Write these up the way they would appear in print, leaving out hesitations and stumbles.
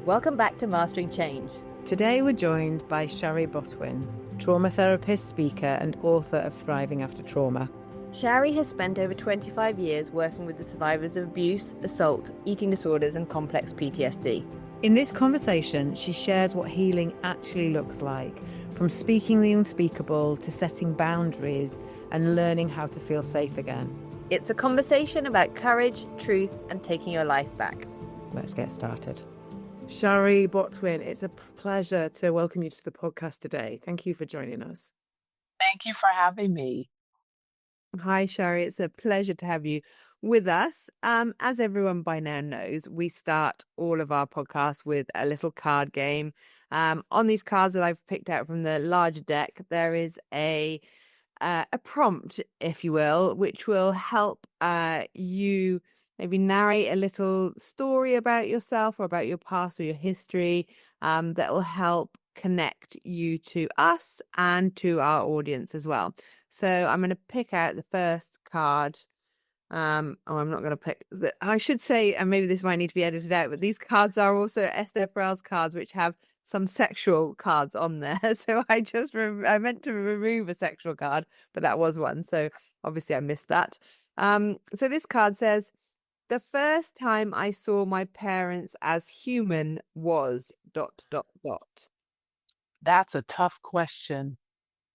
Welcome back to Mastering Change. Today we're joined by Shari Botwin, trauma therapist, speaker and author of Thriving After Trauma. Shari has spent over 25 years working with the survivors of abuse, assault, eating disorders and complex PTSD. In this conversation, she shares what healing actually looks like, from speaking the unspeakable to setting boundaries and learning how to feel safe again. It's a conversation about courage, truth and taking your life back. Let's get started. Shari Botwin, it's a pleasure to welcome you to the podcast today. Thank you for joining us. Thank you for having me. Hi, Shari. It's a pleasure to have you with us. As everyone by now knows, we start all of our podcasts with a little card game. On these cards that I've picked out from the larger deck, there is a prompt, if you will, which will help you maybe narrate a little story about yourself or about your past or your history that will help connect you to us and to our audience as well. So I'm going to pick out the first card. I'm not going to pick. I should say, and maybe this might need to be edited out, but these cards are also Esther Perel's cards, which have some sexual cards on there. So I meant to remove a sexual card, but that was one. So obviously I missed that. So this card says, the first time I saw my parents as human was ... That's a tough question.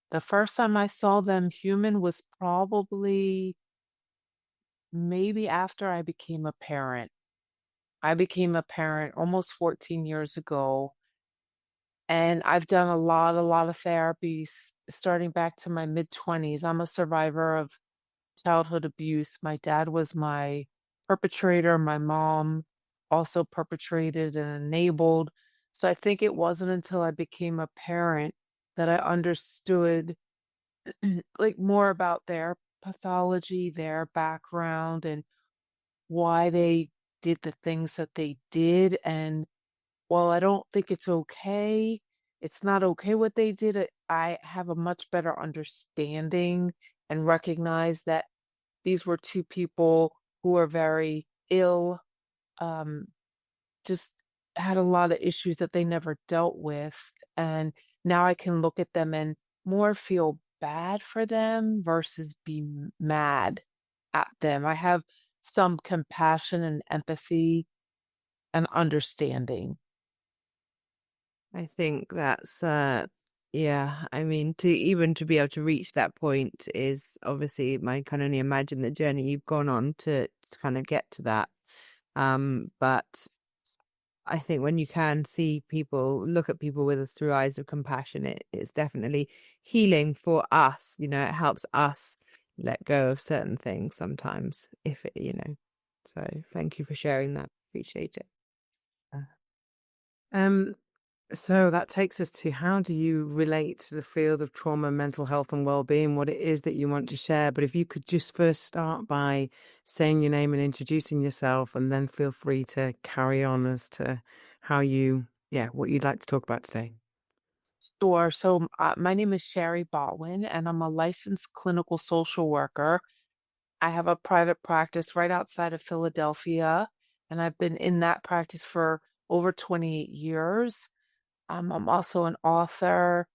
The first time I saw them human was probably maybe after I became a parent. I became a parent almost 14 years ago. And I've done a lot of therapies starting back to my mid-20s. I'm a survivor of childhood abuse. My dad was my perpetrator. My mom also perpetrated and enabled. So I think it wasn't until I became a parent that I understood like more about their pathology, their background, and why they did the things that they did. And while I don't think it's not okay what they did, I have a much better understanding and recognize that these were two people who are very ill, just had a lot of issues that they never dealt with. And now I can look at them and more feel bad for them versus be mad at them. I have some compassion and empathy and understanding. I think that's I mean, to be able to reach that point is obviously, I can only imagine the journey you've gone on to kind of get to that. But I think when you can look at people through eyes of compassion, it's definitely healing for us. You know, it helps us let go of certain things sometimes so thank you for sharing that. Appreciate it. So that takes us to, how do you relate to the field of trauma, mental health and well-being, what it is that you want to share? But if you could just first start by saying your name and introducing yourself, and then feel free to carry on as to what you'd like to talk about today. Sure. So my name is Shari Botwin, and I'm a licensed clinical social worker. I have a private practice right outside of Philadelphia, and I've been in that practice for over 28 years. I'm also an author,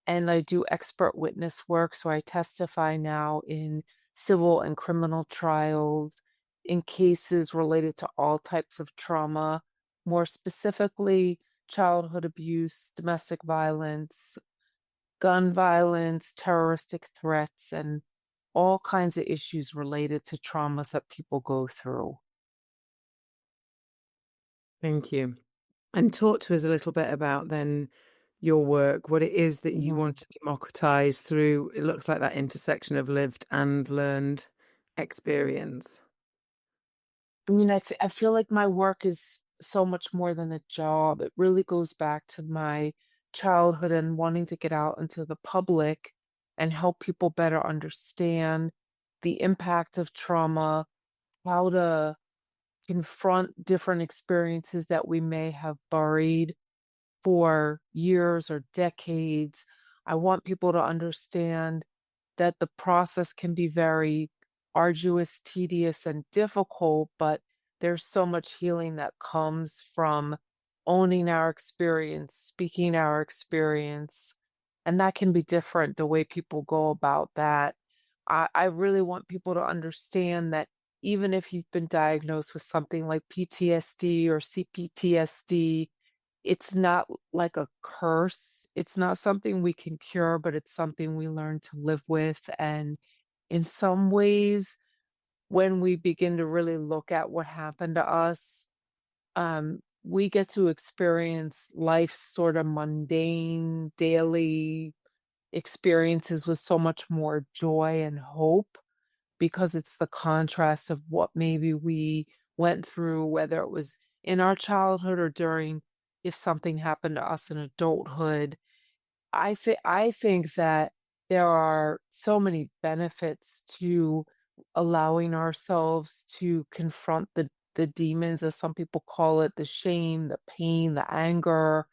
and I do expert witness work. So I testify now in civil and criminal trials in cases related to all types of trauma, more specifically childhood abuse, domestic violence, gun violence, terroristic threats, and all kinds of issues related to traumas that people go through. Thank you. And talk to us a little bit about then your work, what it is that you want to democratize through, it looks like that intersection of lived and learned experience. I mean, I feel like my work is so much more than a job. It really goes back to my childhood and wanting to get out into the public and help people better understand the impact of trauma, how to confront different experiences that we may have buried for years or decades. I want people to understand that the process can be very arduous, tedious, and difficult, but there's so much healing that comes from owning our experience, speaking our experience. And that can be different the way people go about that. I really want people to understand that even if you've been diagnosed with something like PTSD or CPTSD, it's not like a curse. It's not something we can cure, but it's something we learn to live with. And in some ways, when we begin to really look at what happened to us, we get to experience life's sort of mundane, daily experiences with so much more joy and hope because it's the contrast of what maybe we went through, whether it was in our childhood or during if something happened to us in adulthood. I think that there are so many benefits to allowing ourselves to confront the demons, as some people call it, the shame, the pain, the anger.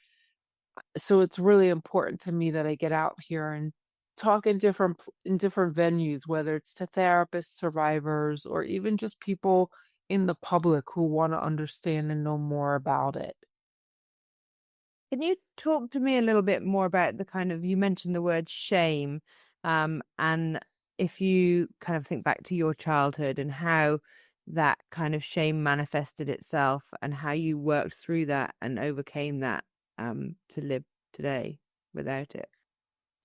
So it's really important to me that I get out here and talk in in different venues, whether it's to therapists, survivors, or even just people in the public who want to understand and know more about it. Can you talk to me a little bit more about the kind of, you mentioned the word shame, and if you kind of think back to your childhood and how that kind of shame manifested itself and how you worked through that and overcame that, to live today without it?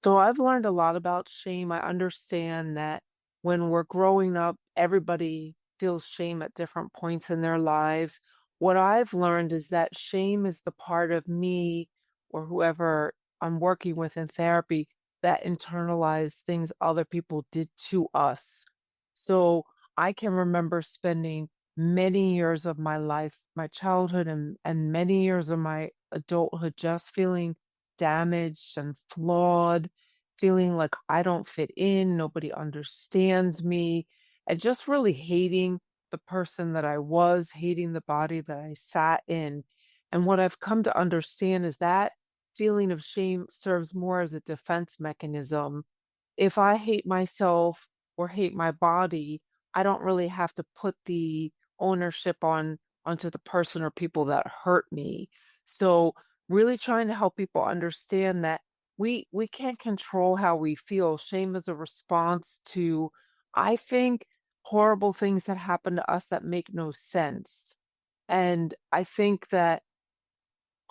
So I've learned a lot about shame. I understand that when we're growing up, everybody feels shame at different points in their lives. What I've learned is that shame is the part of me or whoever I'm working with in therapy that internalized things other people did to us. So I can remember spending many years of my life, my childhood, and many years of my adulthood just feeling damaged and flawed, feeling like I don't fit in, nobody understands me, and just really hating the person that I was, hating the body that I sat in. And what I've come to understand is that feeling of shame serves more as a defense mechanism. If I hate myself or hate my body, I don't really have to put the ownership onto the person or people that hurt me. So really trying to help people understand that we can't control how we feel. Shame is a response to, I think, horrible things that happen to us that make no sense. And I think that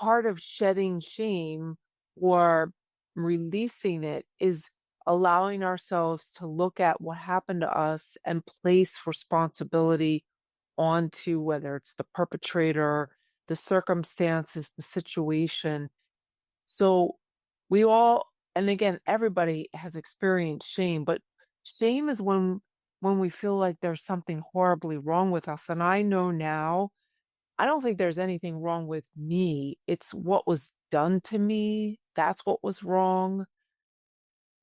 part of shedding shame or releasing it is allowing ourselves to look at what happened to us and place responsibility onto whether it's the perpetrator, the circumstances, the situation. So we all, and again, everybody has experienced shame, but shame is when we feel like there's something horribly wrong with us. And I know now, I don't think there's anything wrong with me. It's what was done to me. That's what was wrong.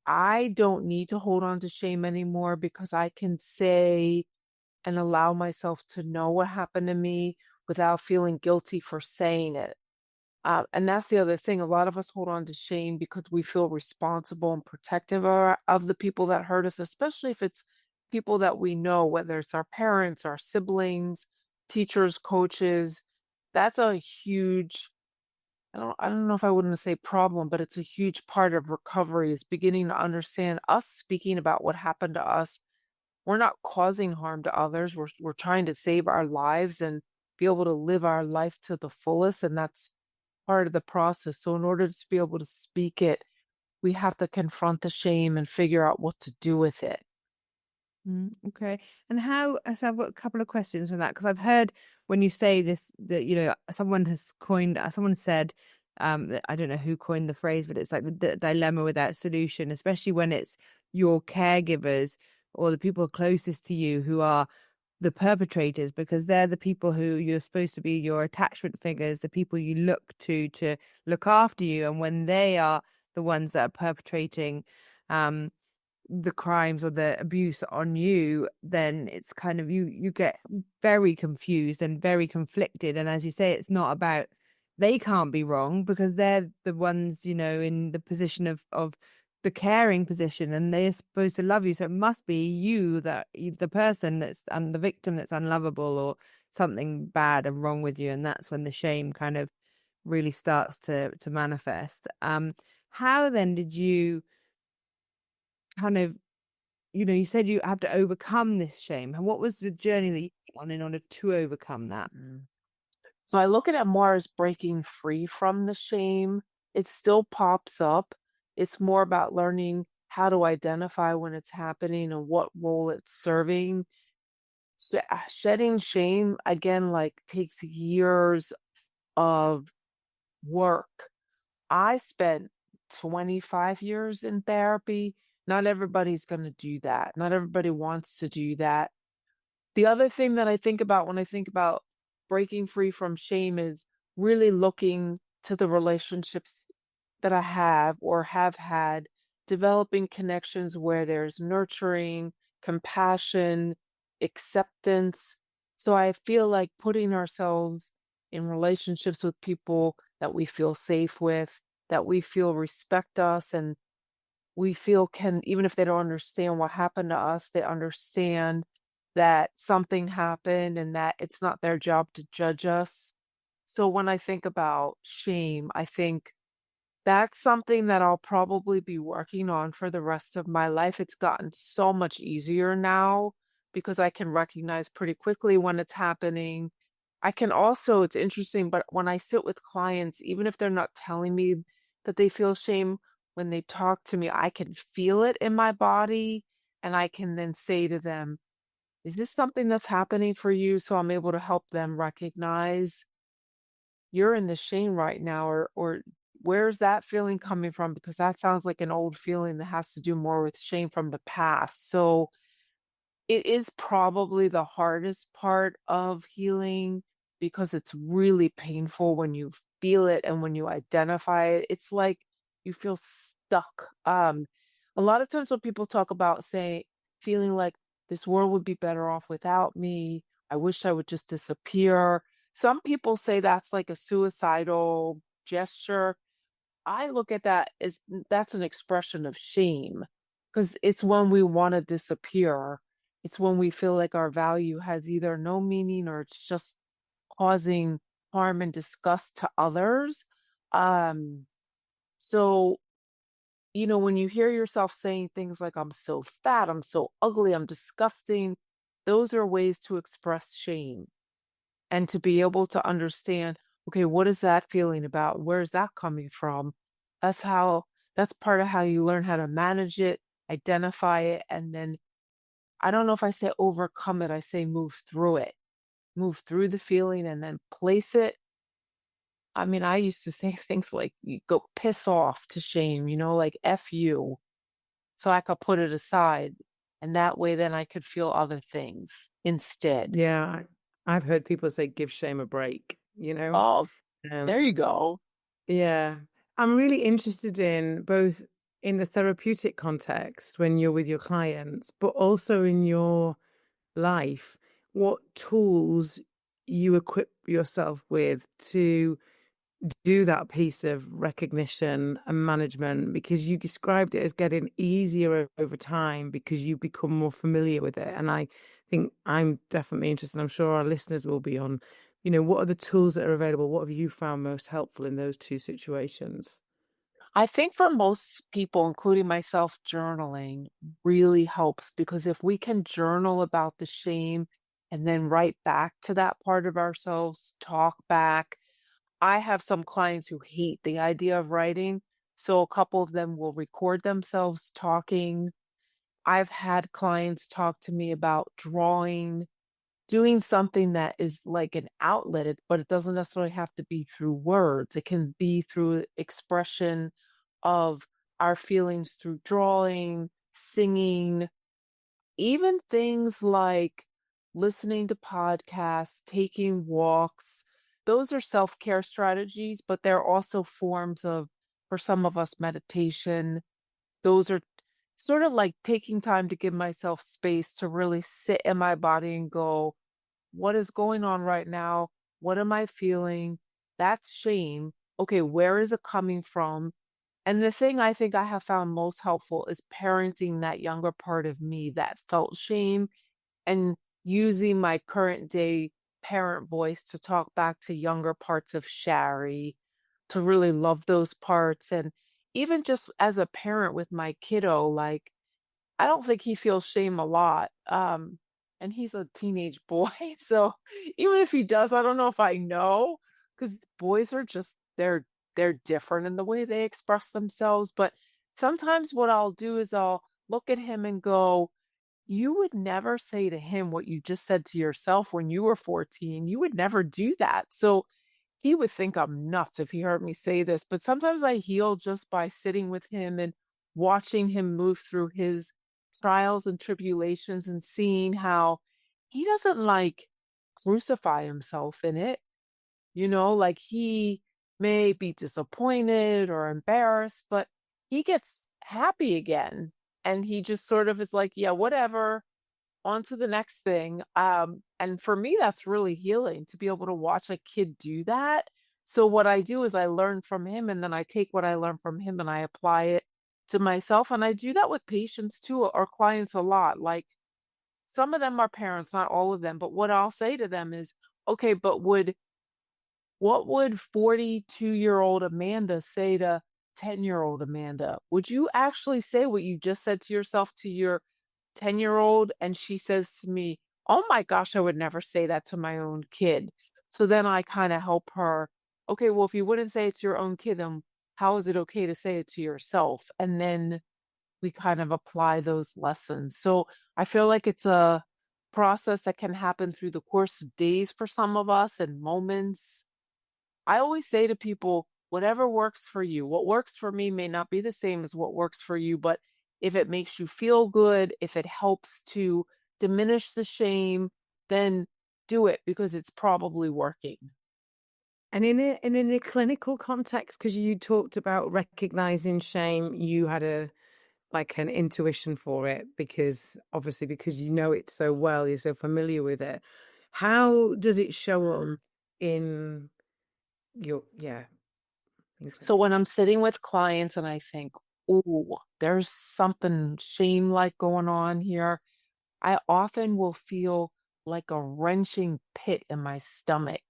I don't need to hold on to shame anymore because I can say and allow myself to know what happened to me without feeling guilty for saying it. And that's the other thing. A lot of us hold on to shame because we feel responsible and protective of the people that hurt us, especially if it's people that we know, whether it's our parents, our siblings, teachers, coaches. That's a huge, I don't know if I wouldn't say problem, but it's a huge part of recovery is beginning to understand us speaking about what happened to us. We're not causing harm to others. We're trying to save our lives and be able to live our life to the fullest. And that's part of the process. So in order to be able to speak it, we have to confront the shame and figure out what to do with it. Okay. And how, so I've got a couple of questions from that because I've heard when you say this that, someone has coined, someone said, that I don't know who coined the phrase, but it's like the dilemma without solution, especially when it's your caregivers or the people closest to you who are the perpetrators, because they're the people who you're supposed to be your attachment figures, the people you look to look after you. And when they are the ones that are perpetrating, um, the crimes or the abuse on you, then it's kind of you get very confused and very conflicted. And as you say, it's not about, they can't be wrong because they're the ones, in the position of the caring position, and they're supposed to love you. So it must be you, the person that's and the victim that's unlovable or something bad and wrong with you. And that's when the shame kind of really starts to manifest. How then did you kind of, you said you have to overcome this shame. And what was the journey that you went on in order to overcome that? So I look at it more as breaking free from the shame. It still pops up. It's more about learning how to identify when it's happening and what role it's serving. So shedding shame again, like, takes years of work. I spent 25 years in therapy. Not everybody's going to do that. Not everybody wants to do that. The other thing that I think about when I think about breaking free from shame is really looking to the relationships that I have or have had, developing connections where there's nurturing, compassion, acceptance. So I feel like putting ourselves in relationships with people that we feel safe with, that we feel respect us, and we feel can, even if they don't understand what happened to us, they understand that something happened and that it's not their job to judge us. So when I think about shame, I think that's something that I'll probably be working on for the rest of my life. It's gotten so much easier now because I can recognize pretty quickly when it's happening. I can also, it's interesting, but when I sit with clients, even if they're not telling me that they feel shame, when they talk to me, I can feel it in my body. And I can then say to them, is this something that's happening for you? So I'm able to help them recognize you're in the shame right now, or where's that feeling coming from? Because that sounds like an old feeling that has to do more with shame from the past. So it is probably the hardest part of healing because it's really painful when you feel it and when you identify it. It's like you feel stuck. A lot of times when people talk about saying feeling like this world would be better off without me, I wish I would just disappear. Some people say that's like a suicidal gesture. I look at that as that's an expression of shame because it's when we want to disappear. It's when we feel like our value has either no meaning or it's just causing harm and disgust to others. Um, so, when you hear yourself saying things like, I'm so fat, I'm so ugly, I'm disgusting, those are ways to express shame and to be able to understand, okay, what is that feeling about? Where is that coming from? That's how, that's part of how you learn how to manage it, identify it, and then I don't know if I say overcome it, I say move through it, move through the feeling and then place it. I mean, I used to say things like, you go piss off to shame, like F you, so I could put it aside. And that way, then I could feel other things instead. Yeah, I've heard people say give shame a break, Oh, Um, there you go. yeah. I'm really interested in both in the therapeutic context when you're with your clients, but also in your life, what tools you equip yourself with to do that piece of recognition and management, because you described it as getting easier over time because you become more familiar with it. And I think I'm definitely interested, I'm sure our listeners will be on, what are the tools that are available? What have you found most helpful in those two situations? I think for most people, including myself, journaling really helps because if we can journal about the shame and then write back to that part of ourselves, talk back. I have some clients who hate the idea of writing, so a couple of them will record themselves talking. I've had clients talk to me about drawing, doing something that is like an outlet, but it doesn't necessarily have to be through words. It can be through expression of our feelings through drawing, singing, even things like listening to podcasts, taking walks. Those are self-care strategies, but they're also forms of, for some of us, meditation. Those are sort of like taking time to give myself space to really sit in my body and go, what is going on right now? What am I feeling? That's shame. Okay, where is it coming from? And the thing I think I have found most helpful is parenting that younger part of me that felt shame and using my current day parent voice to talk back to younger parts of Shari. to really love those parts. And even just as a parent with my kiddo, like, I don't think he feels shame a lot. And he's a teenage boy. So even if he does, I don't know if I know, because boys are just, they're different in the way they express themselves. But sometimes what I'll do is I'll look at him and go, you would never say to him what you just said to yourself when you were 14. You would never do that. So he would think I'm nuts if he heard me say this, but sometimes I heal just by sitting with him and watching him move through his trials and tribulations and seeing how he doesn't like crucify himself in it. Like, he may be disappointed or embarrassed, but he gets happy again. And he just sort of is like, yeah, whatever, on to the next thing. And for me, that's really healing to be able to watch a kid do that. So what I do is I learn from him, and then I take what I learn from him and I apply it to myself. And I do that with patients too, or clients a lot. Like, some of them are parents, not all of them. But what I'll say to them is, okay, but what would 42-year-old Amanda say to 10-year-old Amanda? Would you actually say what you just said to yourself to your 10-year-old? And she says to me, oh my gosh, I would never say that to my own kid. So then I kind of help her. Okay, well, if you wouldn't say it to your own kid, then how is it okay to say it to yourself? And then we kind of apply those lessons. So I feel like it's a process that can happen through the course of days for some of us, and moments. I always say to people, whatever works for you, what works for me may not be the same as what works for you, but if it makes you feel good, if it helps to diminish the shame, then do it, because it's probably working. And in a clinical context, because you talked about recognizing shame, you had an intuition for it, because obviously, because you know it so well, you're so familiar with it. How does it show up in your So when I'm sitting with clients and I think, oh, there's something shame like going on here, I often will feel like a wrenching pit in my stomach.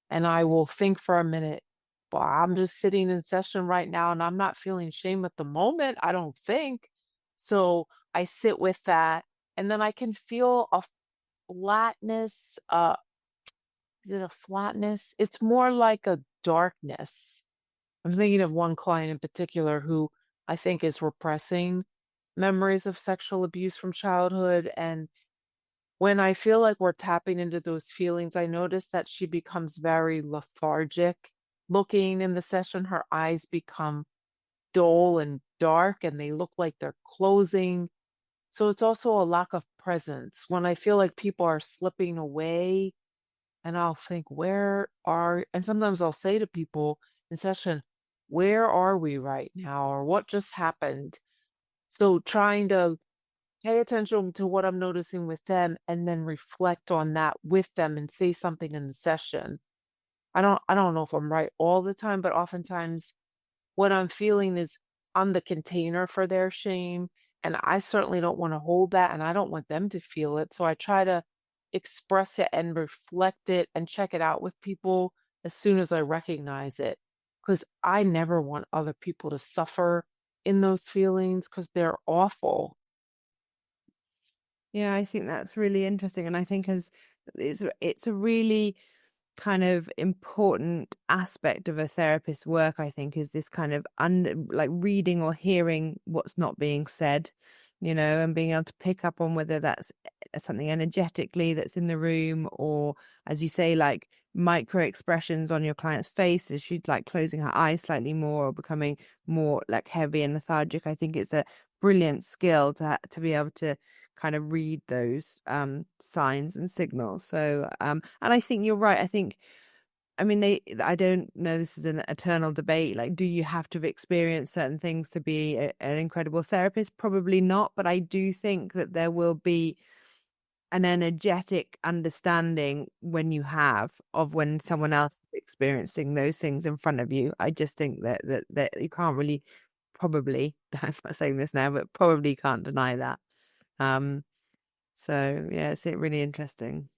And I will think for a minute, well, I'm just sitting in session right now and I'm not feeling shame at the moment, I don't think. So I sit with that, and then I can feel a flatness. Is it a flatness? It's more like a darkness. I'm thinking of one client in particular who I think is repressing memories of sexual abuse from childhood. And when I feel like we're tapping into those feelings, I notice that she becomes very lethargic looking in the session. Her eyes become dull and dark, and they look like they're closing. So it's also a lack of presence. When I feel like people are slipping away, and I'll think, and sometimes I'll say to people in session, where are we right now? Or what just happened? So trying to pay attention to what I'm noticing with them, and then reflect on that with them and say something in the session. I don't know if I'm right all the time, but oftentimes what I'm feeling is I'm the container for their shame. And I certainly don't want to hold that, and I don't want them to feel it. So I try to express it and reflect it and check it out with people as soon as I recognize it. Because I never want other people to suffer in those feelings, because they're awful. Yeah, I think that's really interesting. And I think as it's a really kind of important aspect of a therapist's work, I think, is this kind of like reading or hearing what's not being said, and being able to pick up on whether that's something energetically that's in the room, or, as you say, like micro expressions on your client's face as she's like closing her eyes slightly more or becoming more like heavy and lethargic. I think it's a brilliant skill to be able to kind of read those signs and signals. So and I think you're right. I mean, I don't know, this is an eternal debate. Like, do you have to have experienced certain things to be an incredible therapist? Probably not. But I do think that there will be an energetic understanding when you have of when someone else is experiencing those things in front of you. I just think that you can't really, probably, I'm not saying this now, but probably can't deny that. So yeah, it's really interesting.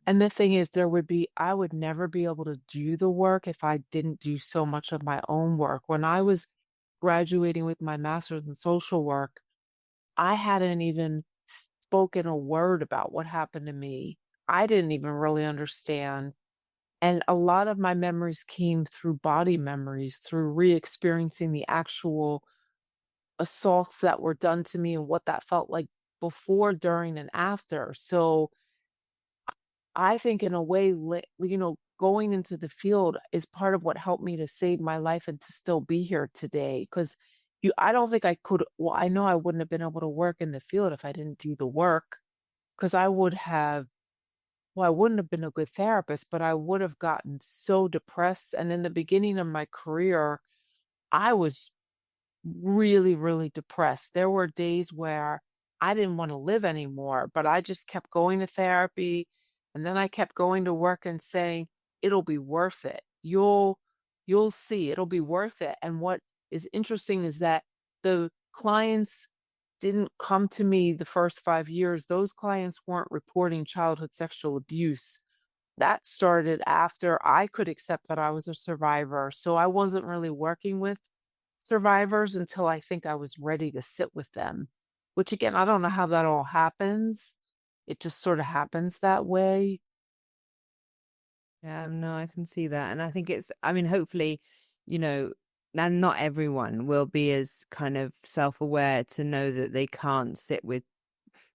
And the thing is, I would never be able to do the work if I didn't do so much of my own work. When I was graduating with my master's in social work, I hadn't even spoken a word about what happened to me. I didn't even really understand. And a lot of my memories came through body memories, through re-experiencing the actual assaults that were done to me and what that felt like before, during, and after. So I think in a way, going into the field is part of what helped me to save my life and to still be here today. Because I don't think I could. Well, I know I wouldn't have been able to work in the field if I didn't do the work. Because I would have, well, I wouldn't have been a good therapist, but I would have gotten so depressed. And in the beginning of my career, I was really, really depressed. There were days where I didn't want to live anymore, but I just kept going to therapy. And then I kept going to work and saying, it'll be worth it. You'll see, it'll be worth it. And what is interesting is that the clients didn't come to me the first 5 years. Those clients weren't reporting childhood sexual abuse. That started after I could accept that I was a survivor. So I wasn't really working with survivors until I think I was ready to sit with them, which again, I don't know how that all happens. It just sort of happens that way. Yeah, no, I can see that. And I think I mean, hopefully, you know, now not everyone will be as kind of self-aware to know that they can't sit with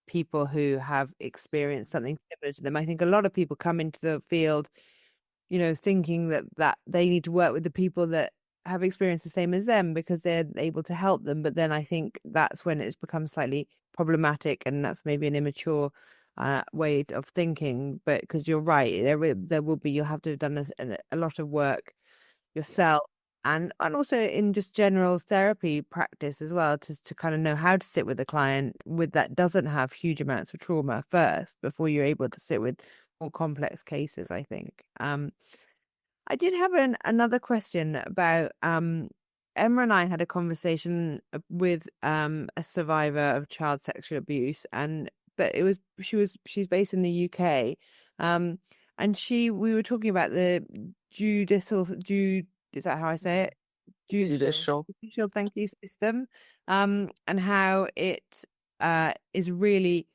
people who have experienced something similar to them. I think a lot of people come into the field, thinking that they need to work with the people that have experienced the same as them because they're able to help them. But then I think that's when it's become slightly problematic, and that's maybe an immature way of thinking. But because you're right, there will be, you'll have to have done a lot of work yourself, and also in just general therapy practice as well, to kind of know how to sit with a client with that doesn't have huge amounts of trauma first before you're able to sit with more complex cases, I think. I did have another question about Emma and I had a conversation with a survivor of child sexual abuse, and but she's based in the UK, um and we were talking about the judicial jude is that how I say it? Judicial. Judicial. Judicial, thank you, system, and how it is really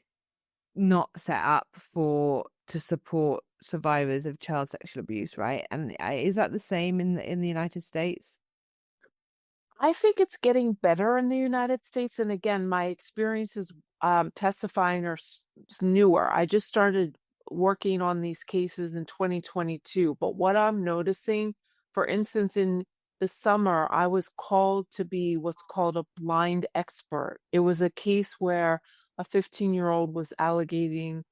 not set up to support survivors of child sexual abuse, right? And is that the same in the United States? I think it's getting better in the United States. And again, my experiences testifying are newer. I just started working on these cases in 2022. But what I'm noticing, for instance, in the summer, I was called to be what's called a blind expert. It was a case where a 15-year-old was allegating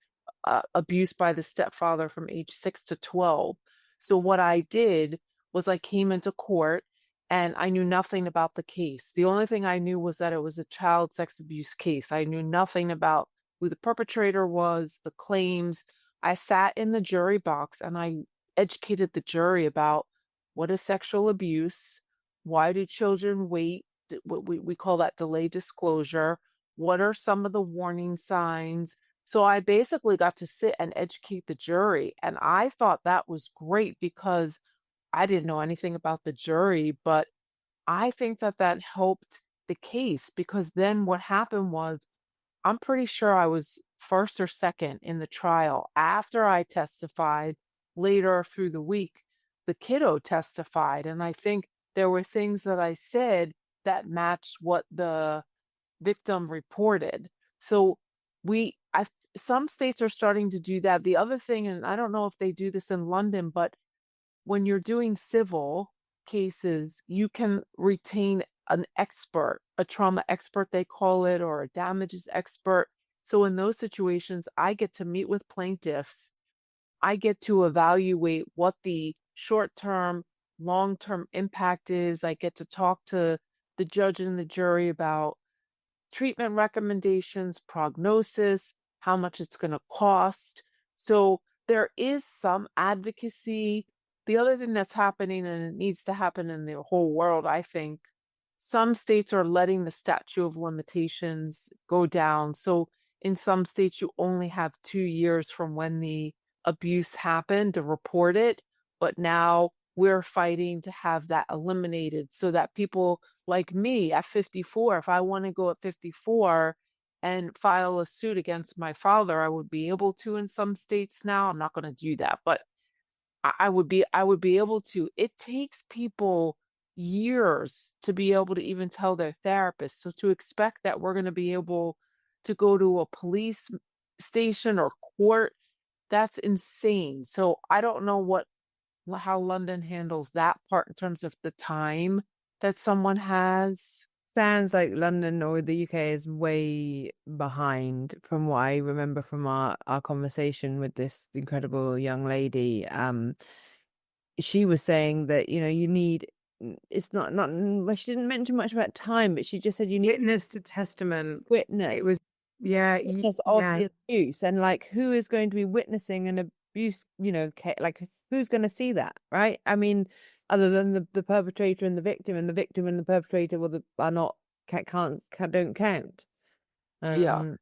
abuse by the stepfather from age 6 to 12. So what I did was I came into court and I knew nothing about the case. The only thing I knew was that it was a child sex abuse case. I knew nothing about who the perpetrator was, the claims. I sat in the jury box and I educated the jury about what is sexual abuse, why do children wait, what we call that delay disclosure, what are some of the warning signs. So I basically got to sit and educate the jury. And I thought that was great because I didn't know anything about the jury, but I think that that helped the case because then what happened was I'm pretty sure I was first or second in the trial. After I testified later through the week, the kiddo testified. And I think there were things that I said that matched what the victim reported. So some states are starting to do that. The other thing, and I don't know if they do this in London, but when you're doing civil cases, you can retain an expert, a trauma expert, they call it, or a damages expert. So in those situations, I get to meet with plaintiffs. I get to evaluate what the short term, long term impact is. I get to talk to the judge and the jury about treatment recommendations, prognosis, how much it's going to cost. So there is some advocacy. The other thing that's happening, and it needs to happen in the whole world, I think, some states are letting the statute of limitations go down. So in some states, you only have 2 years from when the abuse happened, to report it, but now we're fighting to have that eliminated so that people like me at 54, if I want to go at 54 and file a suit against my father, I would be able to in some states now. I'm not going to do that, but I would be able to. It takes people years to be able to even tell their therapist. So to expect that we're going to be able to go to a police station or court, that's insane. So I don't know how London handles that part in terms of the time that someone has. Sounds like London or the UK is way behind from what I remember from our conversation with this incredible young lady. She was saying that, you need, it's not, well, she didn't mention much about time, but she just said you need Witness to testament. witness. It was, yeah, Witness of the abuse, and like who is going to be witnessing an abuse, like who's going to see that, right? I mean, other than the perpetrator and the victim, and the perpetrator are not don't count. Yeah.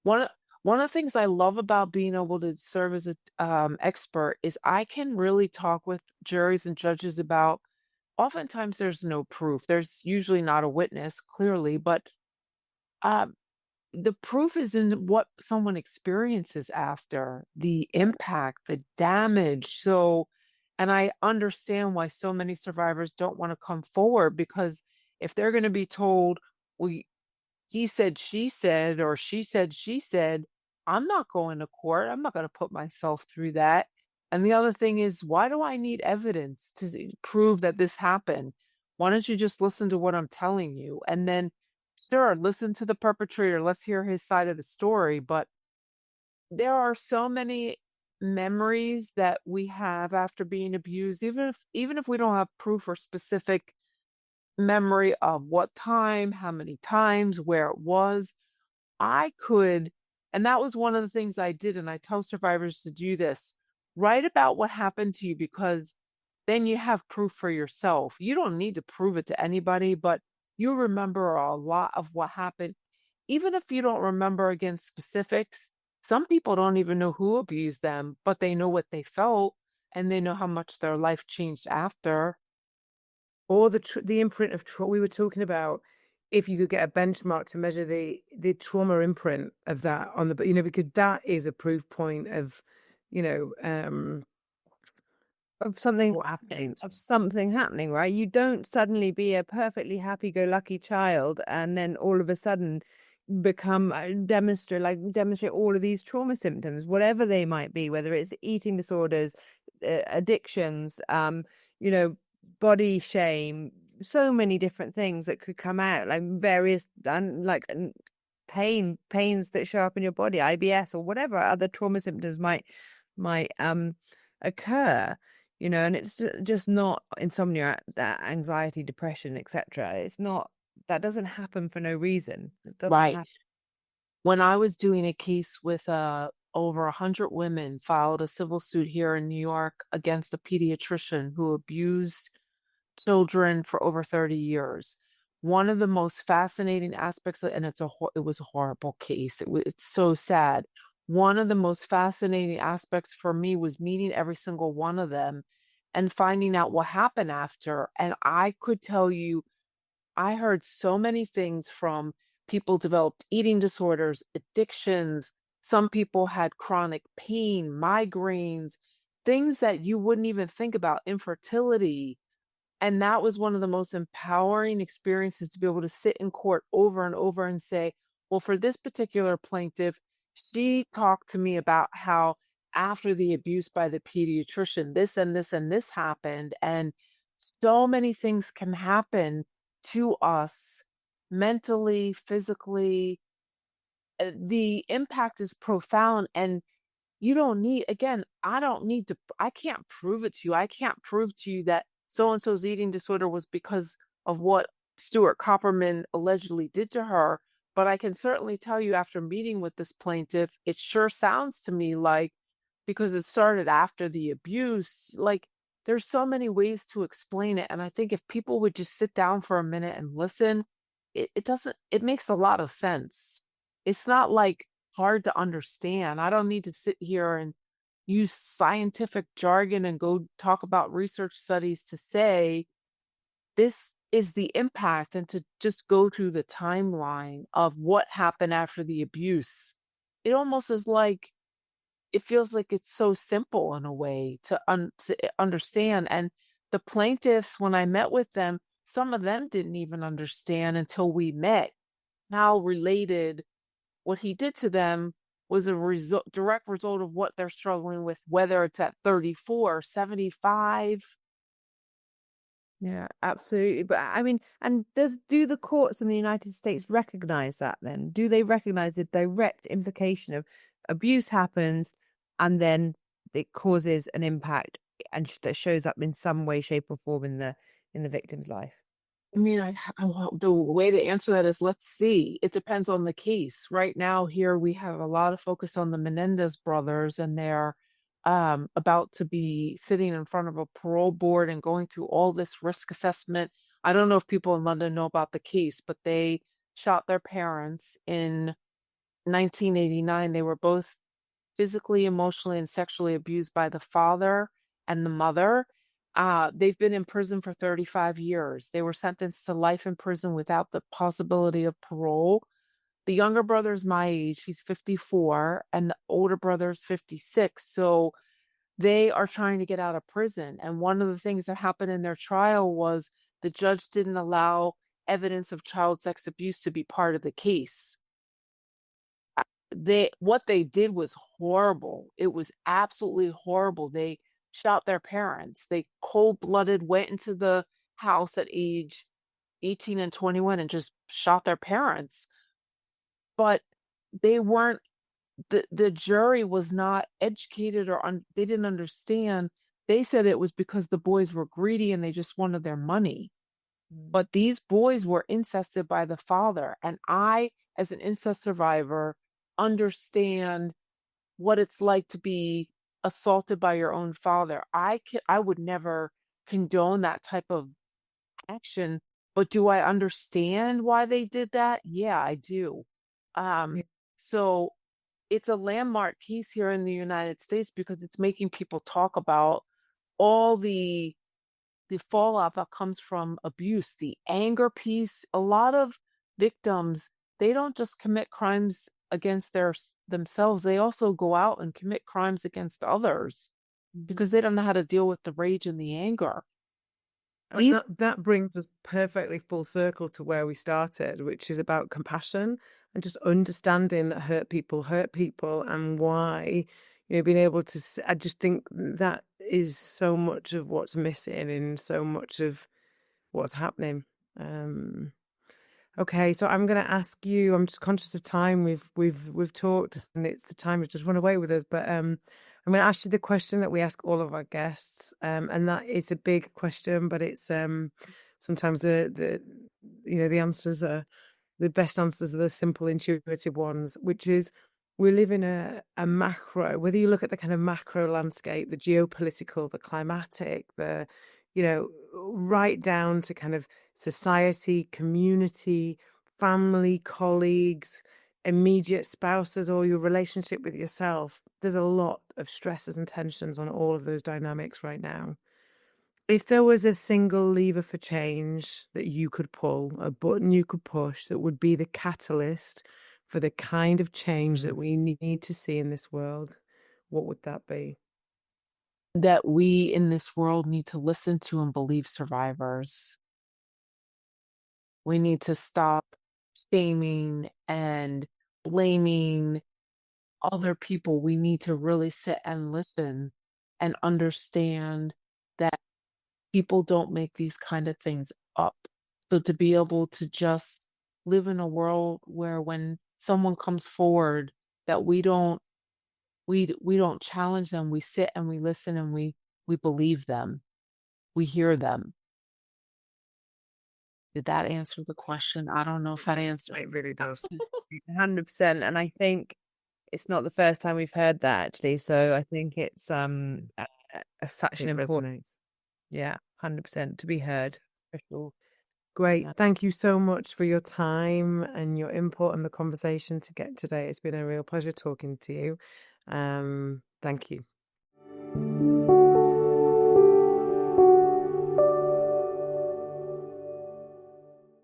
One of one of the things I love about being able to serve as a expert is I can really talk with juries and judges about, oftentimes there's no proof. There's usually not a witness, clearly, but um, the proof is in what someone experiences after, the impact, the damage. So, and I understand why so many survivors don't want to come forward, because if they're going to be told, well, he said, or she said, I'm not going to court. I'm not going to put myself through that. And the other thing is, why do I need evidence to prove that this happened? Why don't you just listen to what I'm telling you? And then, sure, listen to the perpetrator. Let's hear his side of the story. But there are so many memories that we have after being abused, even if we don't have proof or specific memory of what time, how many times, where it was. I could, and that was one of the things I did, and I tell survivors to do this. Write about what happened to you, because then you have proof for yourself. You don't need to prove it to anybody, but you remember a lot of what happened. Even if you don't remember again specifics, some people don't even know who abused them, but they know what they felt and they know how much their life changed after. or the imprint of trauma. We were talking about if you could get a benchmark to measure the trauma imprint of that on the, because that is a proof point of, you know, Of something what happened. right? You don't suddenly be a perfectly happy-go-lucky child and then all of a sudden become demonstrate all of these trauma symptoms, whatever they might be, whether it's eating disorders, addictions, body shame, so many different things that could come out, like various pains that show up in your body, IBS or whatever other trauma symptoms might occur. And it's just not insomnia, that anxiety, depression, etc. It's not, that doesn't happen for no reason. It doesn't Right. happen. When I was doing a case with over 100 women, filed a civil suit here in New York against a pediatrician who abused children for over 30 years. One of the most fascinating aspects, and it was a horrible case. It's so sad. One of the most fascinating aspects for me was meeting every single one of them and finding out what happened after. And I could tell you, I heard so many things from people developed eating disorders, addictions. Some people had chronic pain, migraines, things that you wouldn't even think about, infertility. And that was one of the most empowering experiences, to be able to sit in court over and over and say, well, for this particular plaintiff, she talked to me about how after the abuse by the pediatrician, this and this and this happened. And so many things can happen to us mentally, physically. The impact is profound. And you don't need, again, I can't prove it to you. I can't prove to you that so and so's eating disorder was because of what Stuart Copperman allegedly did to her. But I can certainly tell you, after meeting with this plaintiff, it sure sounds to me like, because it started after the abuse, like there's so many ways to explain it. And I think if people would just sit down for a minute and listen, it makes a lot of sense. It's not like hard to understand. I don't need to sit here and use scientific jargon and go talk about research studies to say this is the impact, and to just go through the timeline of what happened after the abuse. It almost is like it feels like it's so simple in a way to understand. And the plaintiffs, when I met with them, some of them didn't even understand until we met how related what he did to them was a direct result of what they're struggling with, whether it's at 34, 75. Yeah, absolutely. But I mean, and do the courts in the United States recognize that then? Do they recognize the direct implication of abuse happens and then it causes an impact and that shows up in some way, shape, or form in the victim's life? I mean, the way to answer that is let's see. It depends on the case. Right now, here we have a lot of focus on the Menendez brothers, and they're about to be sitting in front of a parole board and going through all this risk assessment. I don't know if people in London know about the case, but they shot their parents in 1989. They were both physically, emotionally, and sexually abused by the father and the mother. They've been in prison for 35 years. They were sentenced to life in prison without the possibility of parole. The younger brother's my age, he's 54, and the older brother's 56. So they are trying to get out of prison. And one of the things that happened in their trial was the judge didn't allow evidence of child sex abuse to be part of the case. What they did was horrible. It was absolutely horrible. They shot their parents. They cold-blooded went into the house at age 18 and 21 and just shot their parents. But they weren't the jury was not educated, or they didn't understand. They said it was because the boys were greedy and they just wanted their money. But these boys were incested by the father, and I, as an incest survivor, understand what it's like to be assaulted by your own father. I would never condone that type of action, but do I understand why they did that? Yeah, I do. Yeah. So it's a landmark case here in the United States because it's making people talk about all the fallout that comes from abuse, the anger piece. A lot of victims, they don't just commit crimes against themselves, they also go out and commit crimes against others because they don't know how to deal with the rage and the anger. That brings us perfectly full circle to where we started, which is about compassion and just understanding that hurt people, and why, being able to, I just think that is so much of what's missing in so much of what's happening. Okay, so I'm going to ask you. I'm just conscious of time. We've talked, and the time has just run away with us. But I'm going to ask you the question that we ask all of our guests, and that is a big question, but it's sometimes the answers are the best answers are the simple, intuitive ones, which is we live in a macro. Whether you look at the kind of macro landscape, the geopolitical, the climatic, right down to kind of society, community, family, colleagues, immediate spouses, or your relationship with yourself. There's a lot of stresses and tensions on all of those dynamics right now. If there was a single lever for change that you could pull, a button you could push that would be the catalyst for the kind of change that we need to see in this world, what would that be? That we in this world need to listen to and believe survivors. We need to stop shaming and blaming other people. We need to really sit and listen and understand that people don't make these kind of things up. So to be able to just live in a world where when someone comes forward, that we don't challenge them, we sit and we listen and we believe them. We hear them. Did that answer the question? I don't know if that answered. It really does. 100%. And I think it's not the first time we've heard that actually. So I think it's such an important, resonates. Yeah, 100% to be heard. Special. Great. Thank you so much for your time and your input and the conversation to get today. It's been a real pleasure talking to you. Thank you.